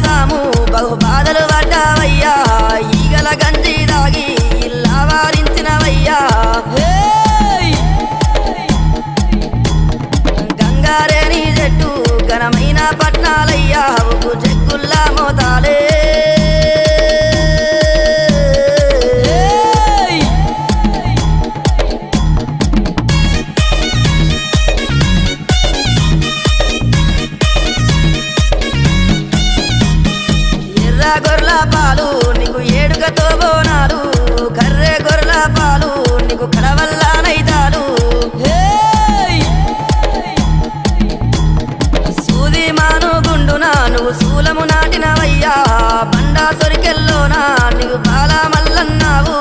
సాము బహు బాధలు పడ్డావయ్యా ఈగల గంజి దాగి ఇల్లా వారించినవయ్యా గంగారేని చెట్టు ఘనమైన పట్నాలయ్యా ఉప్పు చెక్కుల్లా మోతాలే గొర్రెల పాలు నీకు ఏడుగతో బోనాలు కర్రె గొర్రెల పాలు నీకు కడవల్ల నైతాలు సూది మాను గుండునా నువ్వు శూలము నాటినవయ్యా బండా సొరికెల్లోనా నీకు బాల మల్లన్నావు